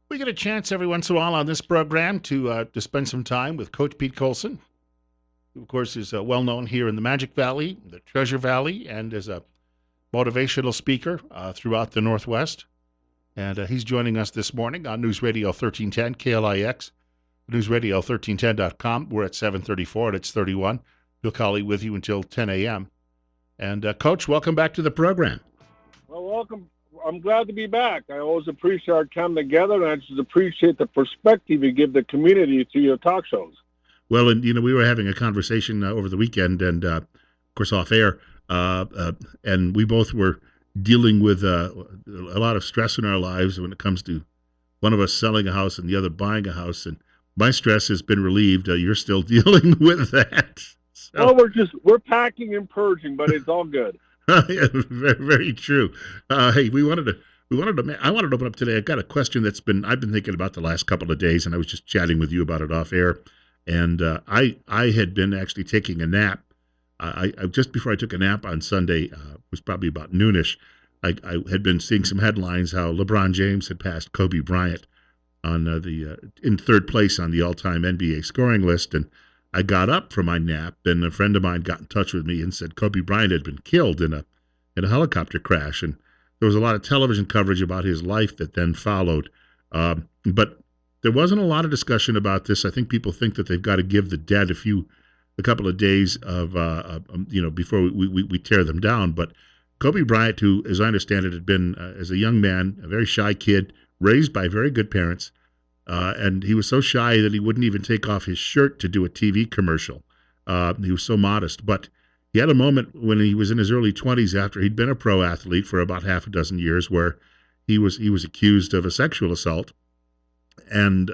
We get a chance every once in a while on this program to spend some time with Coach Pete Coulson, who, of course, is well known here in the Magic Valley, the Treasure Valley, and as a motivational speaker throughout the Northwest. And he's joining us this morning on News Radio 1310 KLIX, newsradio1310.com. We're at 7:34 and it's 31. Bill Colley with you until 10 a.m. And Coach, welcome back to the program. Well, welcome. I'm glad to be back. I always appreciate our time together, and I just appreciate the perspective you give the community through your talk shows. Well, and we were having a conversation over the weekend, and of course off air, and we both were dealing with a lot of stress in our lives when it comes to one of us selling a house and the other buying a house. And my stress has been relieved. You're still dealing with that. So. Well, we're packing and purging, but it's all good. Yeah, very, very true. Hey, I wanted to open up today. I've got a question I've been thinking about the last couple of days, and I was just chatting with you about it off air. And I had been actually taking a nap. I just before I took a nap on Sunday, it was probably about noonish. I had been seeing some headlines how LeBron James had passed Kobe Bryant on in third place on the all-time NBA scoring list, and I got up from my nap, and a friend of mine got in touch with me and said Kobe Bryant had been killed in a helicopter crash, and there was a lot of television coverage about his life that then followed. But there wasn't a lot of discussion about this. I think people think that they've got to give the dead a couple of days of before we tear them down. But Kobe Bryant, who, as I understand it, had been as a young man a very shy kid, raised by very good parents. And he was so shy that he wouldn't even take off his shirt to do a TV commercial. He was so modest. But he had a moment when he was in his early 20s after he'd been a pro athlete for about half a dozen years where he was accused of a sexual assault and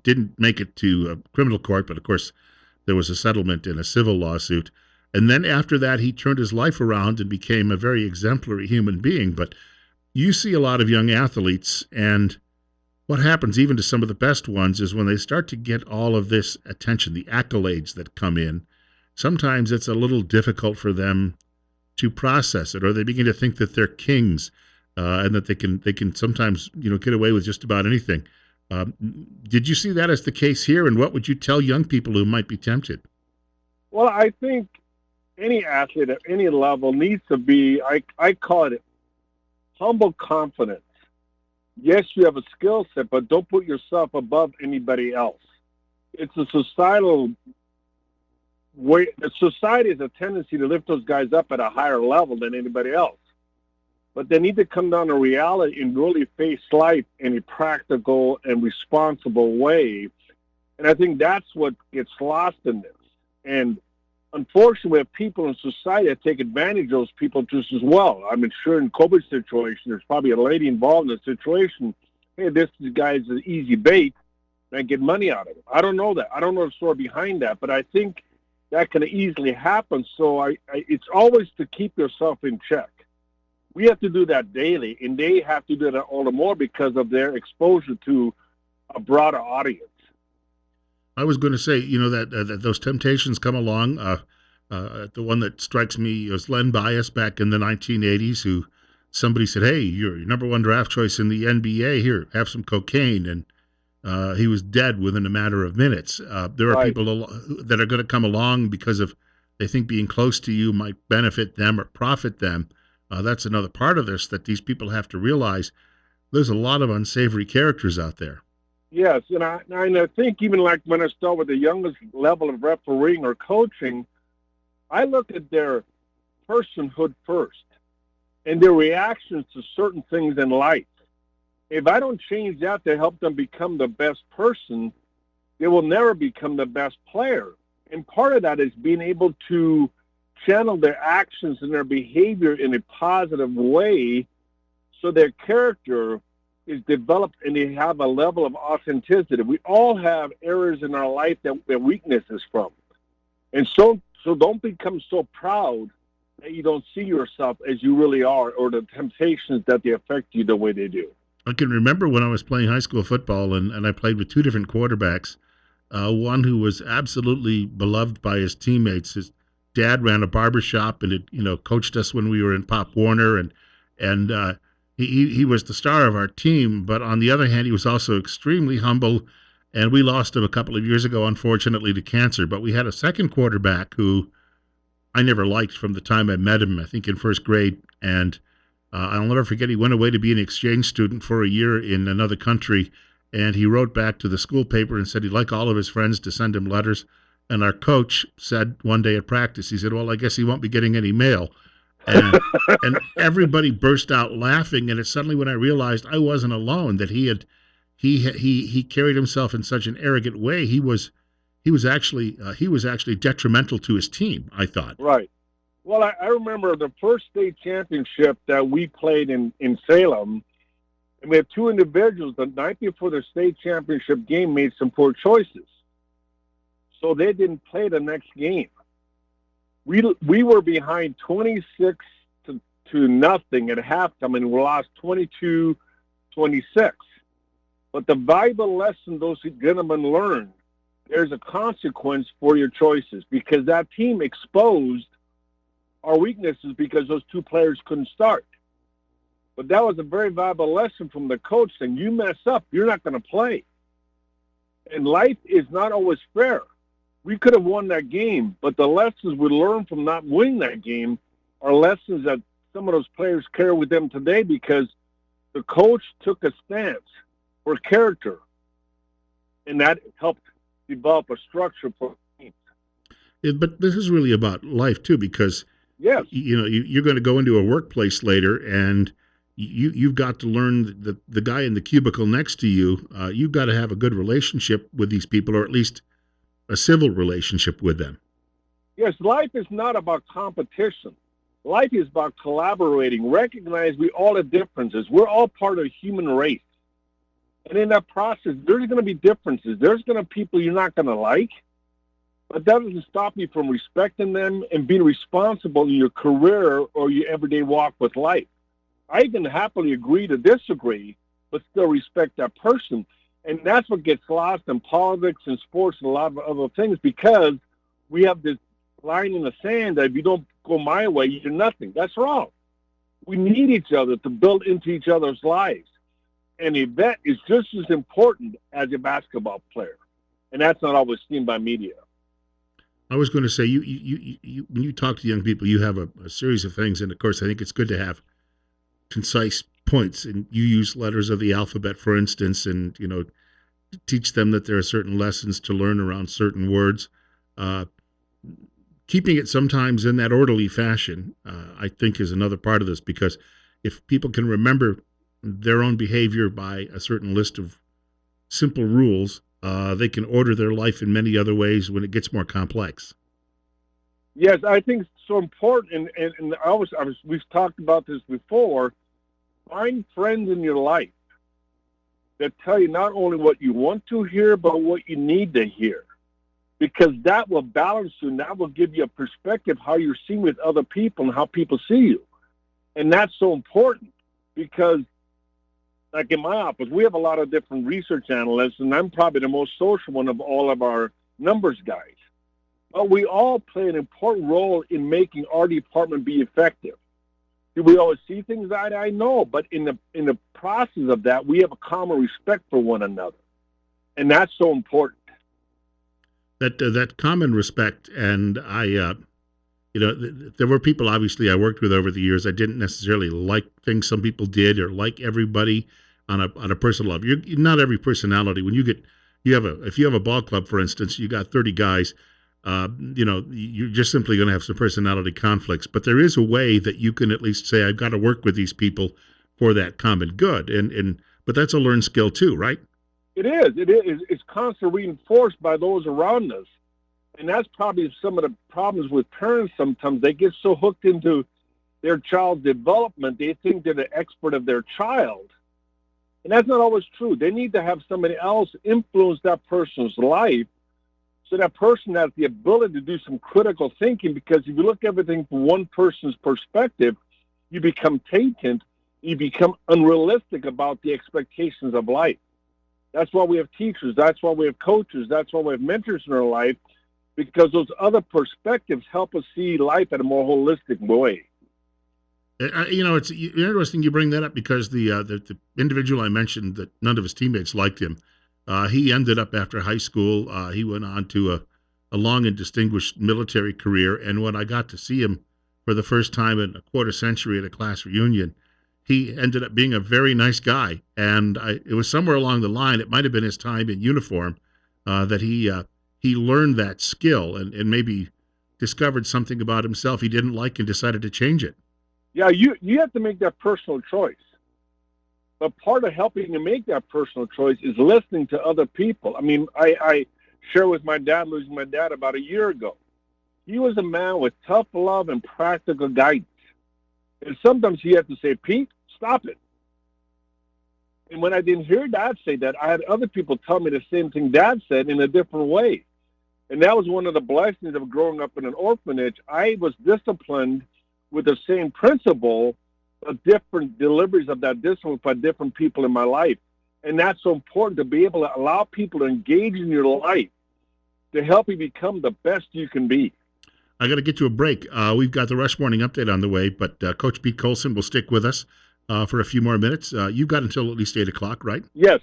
didn't make it to a criminal court. But, of course, there was a settlement in a civil lawsuit. And then after that, he turned his life around and became a very exemplary human being. But you see a lot of young athletes, and what happens even to some of the best ones is when they start to get all of this attention, the accolades that come in, sometimes it's a little difficult for them to process it, or they begin to think that they're kings and that they can sometimes get away with just about anything. Did you see that as the case here, and what would you tell young people who might be tempted? Well, I think any athlete at any level needs to be, I call it humble confidence. Yes, you have a skill set, but don't put yourself above anybody else. It's a societal way. The society has a tendency to lift those guys up at a higher level than anybody else. But they need to come down to reality and really face life in a practical and responsible way. And I think that's what gets lost in this. And unfortunately, we have people in society that take advantage of those people just as well. I'm sure in Kobe's situation, there's probably a lady involved in the situation. Hey, this guy's an easy bait, and I get money out of it. I don't know that. I don't know the story behind that, but I think that can easily happen. So it's always to keep yourself in check. We have to do that daily, and they have to do that all the more because of their exposure to a broader audience. I was going to say, that those temptations come along. The one that strikes me was Len Bias back in the 1980s, who somebody said, hey, you're your number one draft choice in the NBA. Here, have some cocaine. And he was dead within a matter of minutes. There are Right. people that are going to come along because they think being close to you might benefit them or profit them. That's another part of this that these people have to realize. There's a lot of unsavory characters out there. Yes, and I think even like when I start with the youngest level of refereeing or coaching, I look at their personhood first and their reactions to certain things in life. If I don't change that to help them become the best person, they will never become the best player. And part of that is being able to channel their actions and their behavior in a positive way so their character is developed and they have a level of authenticity. We all have areas in our life that we're weaknesses from. And so don't become so proud that you don't see yourself as you really are, or the temptations that they affect you the way they do. I can remember when I was playing high school football, and I played with two different quarterbacks. One who was absolutely beloved by his teammates. His dad ran a barber shop and it, coached us when we were in Pop Warner, and he was the star of our team, but on the other hand, he was also extremely humble. And we lost him a couple of years ago, unfortunately, to cancer. But we had a second quarterback who I never liked from the time I met him, I think in first grade. And I'll never forget, he went away to be an exchange student for a year in another country. And he wrote back to the school paper and said he'd like all of his friends to send him letters. And our coach said one day at practice, he said, "Well, I guess he won't be getting any mail." And everybody burst out laughing. And it's suddenly when I realized I wasn't alone, that he carried himself in such an arrogant way. He was actually detrimental to his team, I thought. Right. Well, I remember the first state championship that we played in Salem, and we had two individuals the night before the state championship game made some poor choices. So they didn't play the next game. We were behind 26 to nothing at halftime, and we lost 22-26. But the valuable lesson those gentlemen learned, there's a consequence for your choices, because that team exposed our weaknesses because those two players couldn't start. But that was a very valuable lesson from the coach saying, you mess up, you're not going to play. And life is not always fair. We could have won that game, but the lessons we learned from not winning that game are lessons that some of those players carry with them today, because the coach took a stance for character, and that helped develop a structure for teams. But this is really about life too, because yes, you're going to go into a workplace later, and you've got to learn the guy in the cubicle next to you. You've got to have a good relationship with these people, or at least a civil relationship with them. Yes, life is not about competition. Life is about collaborating. Recognize we all have differences. We're all part of the human race. And in that process, there's going to be differences. There's going to be people you're not going to like, but that doesn't stop you from respecting them and being responsible in your career or your everyday walk with life. I can happily agree to disagree, but still respect that person. And that's what gets lost in politics and sports and a lot of other things, because we have this line in the sand that if you don't go my way, you're nothing. That's wrong. We need each other to build into each other's lives. And a vet is just as important as a basketball player. And that's not always seen by media. I was going to say, you when you talk to young people, you have a series of things. And of course, I think it's good to have concise points. And you use letters of the alphabet, for instance, and, teach them that there are certain lessons to learn around certain words. Keeping it sometimes in that orderly fashion, I think, is another part of this, because if people can remember their own behavior by a certain list of simple rules, they can order their life in many other ways when it gets more complex. Yes, I think it's so important. And we've talked about this before. Find friends in your life that tell you not only what you want to hear, but what you need to hear. Because that will balance you, and that will give you a perspective how you're seen with other people and how people see you. And that's so important, because like in my office, we have a lot of different research analysts, and I'm probably the most social one of all of our numbers guys. But we all play an important role in making our department be effective. Do we always see things eye to eye? No, but in the process of that, we have a common respect for one another, and that's so important. That common respect, and there were people obviously I worked with over the years. I didn't necessarily like things some people did, or like everybody on a personal level. You're not every personality. When if you have a ball club, for instance, you got 30 guys. You're just simply going to have some personality conflicts. But there is a way that you can at least say, I've got to work with these people for that common good. But that's a learned skill too, right? It is. It's constantly reinforced by those around us. And that's probably some of the problems with parents sometimes. They get so hooked into their child's development, they think they're the expert of their child. And that's not always true. They need to have somebody else influence that person's life, so that person has the ability to do some critical thinking, because if you look at everything from one person's perspective, you become tainted, you become unrealistic about the expectations of life. That's why we have teachers, that's why we have coaches, that's why we have mentors in our life, because those other perspectives help us see life in a more holistic way. It's interesting you bring that up because the individual I mentioned that none of his teammates liked him. He ended up after high school. He went on to a long and distinguished military career. And when I got to see him for the first time in a quarter century at a class reunion, he ended up being a very nice guy. And it was somewhere along the line. It might have been his time in uniform that he learned that skill and maybe discovered something about himself he didn't like and decided to change it. Yeah, you have to make that personal choice. But part of helping you make that personal choice is listening to other people. I mean, I share with my dad, losing my dad about a year ago. He was a man with tough love and practical guidance. And sometimes he had to say, Pete, stop it. And when I didn't hear Dad say that, I had other people tell me the same thing Dad said in a different way. And that was one of the blessings of growing up in an orphanage. I was disciplined with the same principle, but different deliveries of that discipline by different people in my life. And that's so important to be able to allow people to engage in your life to help you become the best you can be. I got to get you a break. We've got the Rush Morning Update on the way, but Coach Pete Coulson will stick with us for a few more minutes. You've got until at least 8 o'clock, right? Yes.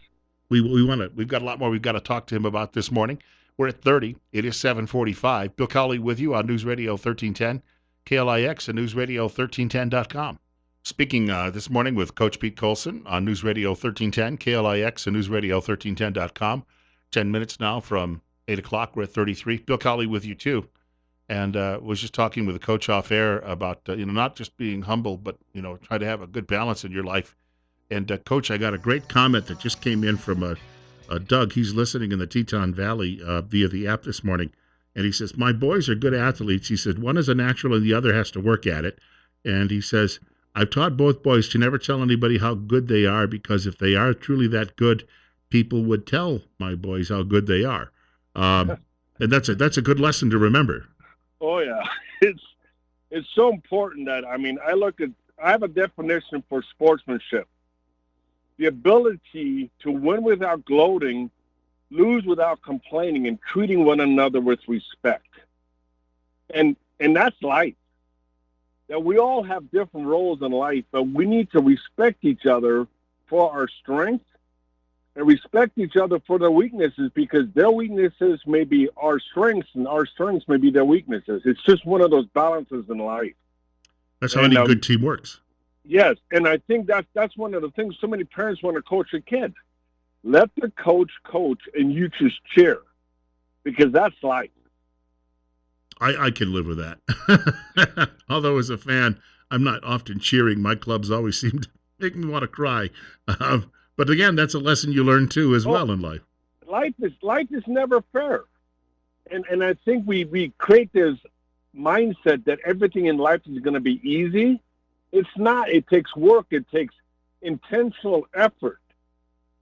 We've got a lot more we've got to talk to him about this morning. We're at 30. It is 7:45. Bill Cowley with you on News Radio 1310, KLIX, and News Radio 1310.com. Speaking this morning with Coach Pete Coulson on News Radio 1310, KLIX, and News Radio 1310.com. 10 minutes now from 8 o'clock. We're at 33. Bill Cowley with you, too. And was just talking with the coach off air about, not just being humble, but, try to have a good balance in your life. And, Coach, I got a great comment that just came in from Doug. He's listening in the Teton Valley via the app this morning. And he says, my boys are good athletes. He said, one is a natural and the other has to work at it. And he says, I've taught both boys to never tell anybody how good they are because if they are truly that good, people would tell my boys how good they are. And that's a good lesson to remember. Oh yeah, it's so important that I have a definition for sportsmanship: the ability to win without gloating, lose without complaining, and treating one another with respect. And that's life. That we all have different roles in life, but we need to respect each other for our strengths and respect each other for their weaknesses because their weaknesses may be our strengths and our strengths may be their weaknesses. It's just one of those balances in life. That's how any good team works. Yes, and I think that's one of the things so many parents want to coach a kid. Let the coach and you just cheer because that's life. I can live with that. Although as a fan, I'm not often cheering. My clubs always seem to make me want to cry. But again, that's a lesson you learn too as well in life. Life is never fair. And I think we create this mindset that everything in life is going to be easy. It's not. It takes work. It takes intentional effort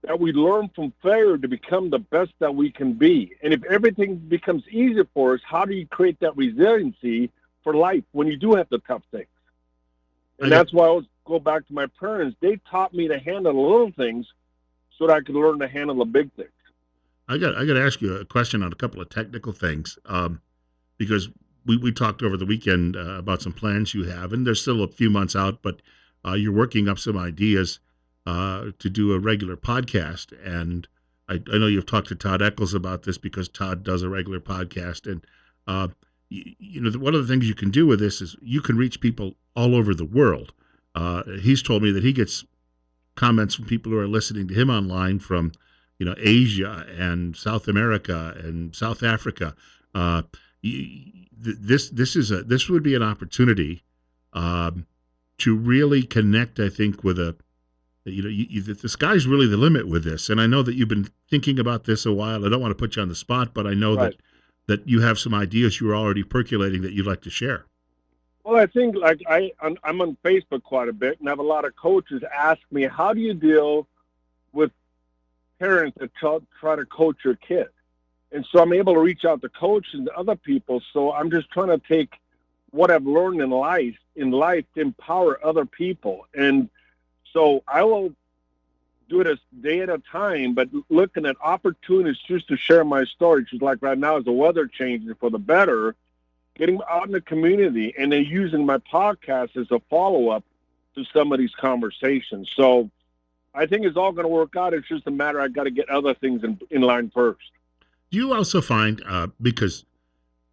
that we learn from failure to become the best that we can be. And if everything becomes easier for us, how do you create that resiliency for life when you do have the tough things? And that's why I always go back to my parents. They taught me to handle the little things so that I could learn to handle the big things. I got to ask you a question on a couple of technical things because we talked over the weekend about some plans you have, and they're still a few months out, but you're working up some ideas to do a regular podcast. And I know you've talked to Todd Eccles about this because Todd does a regular podcast. And, one of the things you can do with this is you can reach people all over the world. He's told me that he gets comments from people who are listening to him online from, Asia and South America and South Africa. This would be an opportunity to really connect, I think, with the sky's really the limit with this. And I know that you've been thinking about this a while. I don't want to put you on the spot, but I know right. that you have some ideas you're already percolating that you'd like to share. Well, I think I'm on Facebook quite a bit, and I have a lot of coaches ask me, how do you deal with parents that try to coach your kid? And so I'm able to reach out to coaches and to other people. So I'm just trying to take what I've learned in life to empower other people. And so I will do it a day at a time, but looking at opportunities just to share my story, just like right now as the weather changes for the better, getting out in the community and then using my podcast as a follow-up to some of these conversations. So I think it's all going to work out. It's just a matter I got to get other things in line first. Do you also find because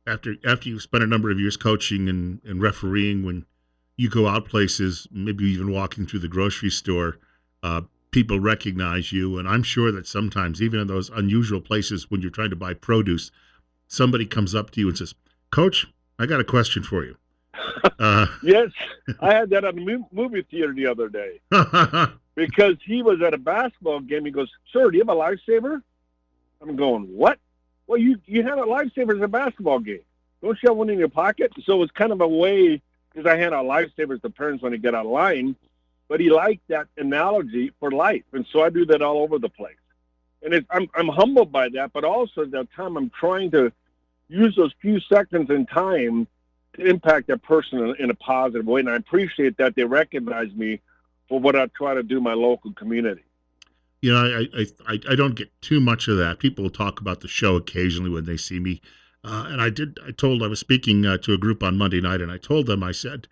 after you spend a number of years coaching and refereeing, when you go out places, maybe even walking through the grocery store, uh, people recognize you, and I'm sure that sometimes, even in those unusual places when you're trying to buy produce, somebody comes up to you and says, "Coach, I got a question for you." Uh, Yes, I had that at the movie theater the other day because he was at a basketball game. He goes, "Sir, do you have a lifesaver?" I'm going, "What?" "Well, you had a lifesaver at a basketball game. Don't you have one in your pocket?" So it's kind of a way, because I hand out lifesavers to parents when they get out of line, but he liked that analogy for life. And so I do that all over the place. And I'm humbled by that, but also at that time I'm trying to use those few seconds in time to impact that person in a positive way. And I appreciate that they recognize me for what I try to do in my local community. You know, I don't get too much of that. People talk about the show occasionally when they see me, and I was speaking to a group on Monday night, and I told them, I said,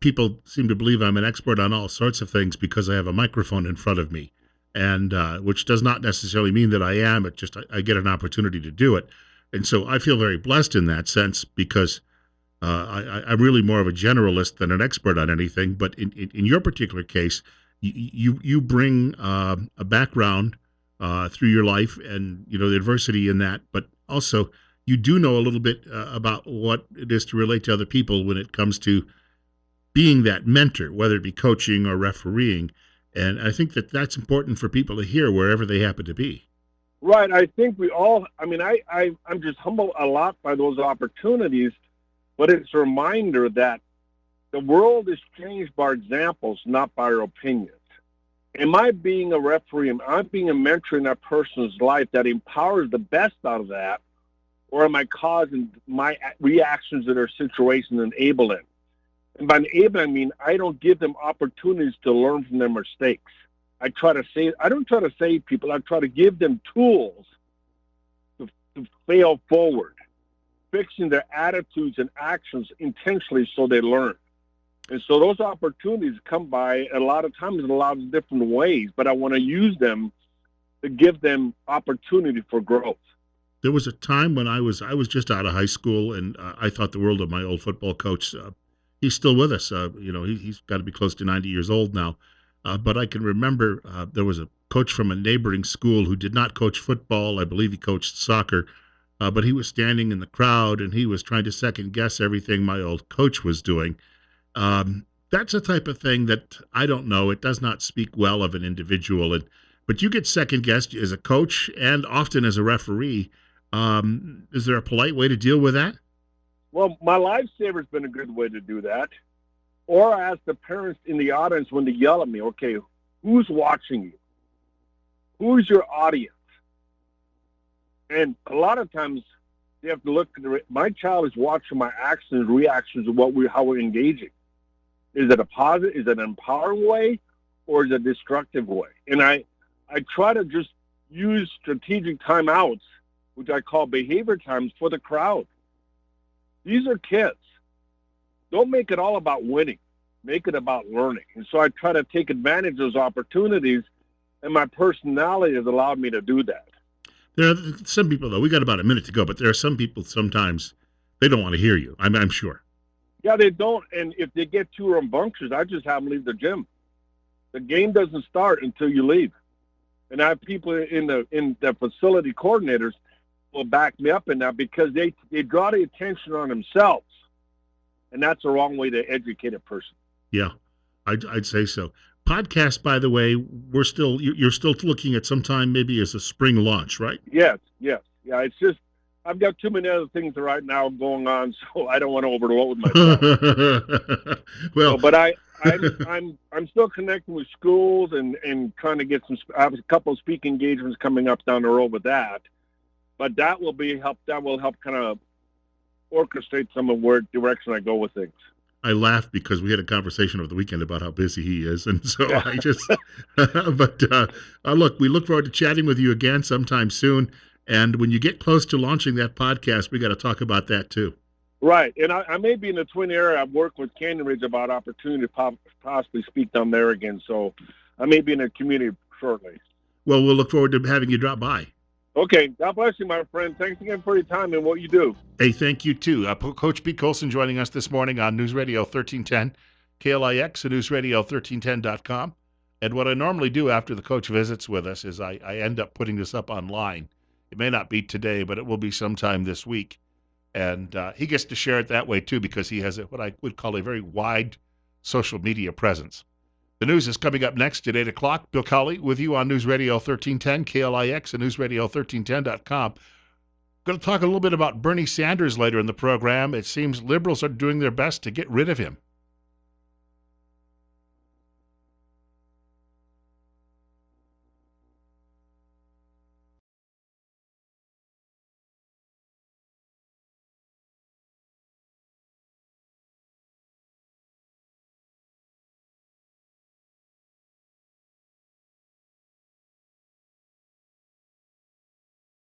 people seem to believe I'm an expert on all sorts of things because I have a microphone in front of me, and which does not necessarily mean that I am. It just I get an opportunity to do it, and so I feel very blessed in that sense because I'm really more of a generalist than an expert on anything. But in your particular case, you bring a background through your life, and you know the adversity in that, but also you do know a little bit about what it is to relate to other people when it comes to being that mentor, whether it be coaching or refereeing. And I think that that's important for people to hear wherever they happen to be. Right. I think we all, I mean, I'm just humbled a lot by those opportunities, but it's a reminder that the world is changed by examples, not by our opinions. Am I being a referee? Am I being a mentor in that person's life that empowers the best out of that? Or am I causing my reactions to their situation and enable it? And by enable, I mean I don't give them opportunities to learn from their mistakes. I don't try to save people. I try to give them tools to fail forward, fixing their attitudes and actions intentionally so they learn. And so those opportunities come by a lot of times in a lot of different ways, but I want to use them to give them opportunity for growth. There was a time when I was just out of high school, and I thought the world of my old football coach. He's still with us. You know, he's got to be close to 90 years old now. But I can remember there was a coach from a neighboring school who did not coach football. I believe he coached soccer, but he was standing in the crowd and he was trying to second guess everything my old coach was doing. That's a type of thing that I don't know. It does not speak well of an individual, but you get second guessed as a coach and often as a referee. Is there a polite way to deal with that? Well, my lifesaver's been a good way to do that. Or I ask the parents in the audience when they yell at me, okay, who's watching you? Who's your audience? And a lot of times they have to look at my child is watching my actions, reactions, of how we're engaging. Is it a positive, is it an empowering way, or is it a destructive way? And I try to just use strategic timeouts, which I call behavior times, for the crowd. These are kids. Don't make it all about winning. Make it about learning. And so I try to take advantage of those opportunities, and my personality has allowed me to do that. There are some people, though, we got about a minute to go, but there are some people sometimes they don't want to hear you. I'm sure. Yeah, they don't. And if they get too rambunctious, I just have them leave the gym. The game doesn't start until you leave. And I have people in the facility coordinators will back me up in that because they draw the attention on themselves. And that's the wrong way to educate a person. Yeah, I'd say so. Podcast, by the way, you're still looking at sometime maybe as a spring launch, right? Yes. Yeah. It's just I've got too many other things right now going on, so I don't want to overload myself. Well, so, but I'm still connecting with schools and trying to get some. I have a couple of speaking engagements coming up down the road with that, but that will help kind of orchestrate some of where direction I go with things. I laughed because we had a conversation over the weekend about how busy he is, and so Yeah. I just. But look, we look forward to chatting with you again sometime soon. And when you get close to launching that podcast, we got to talk about that too. Right, and I may be in the Twin area. I've worked with Canyon Ridge about opportunity to possibly speak down there again, so I may be in the community shortly. Well, we'll look forward to having you drop by. Okay, God bless you, my friend. Thanks again for your time and what you do. Hey, thank you too. Coach Pete Coulson joining us this morning on News Radio 1310, KLIX, and newsradio1310.com. And what I normally do after the coach visits with us is I end up putting this up online. It may not be today, but it will be sometime this week. And he gets to share it that way too because he has what I would call a very wide social media presence. The news is coming up next at 8 o'clock. Bill Cowley with you on News Radio 1310, KLIX, and newsradio1310.com. Going to talk a little bit about Bernie Sanders later in the program. It seems liberals are doing their best to get rid of him.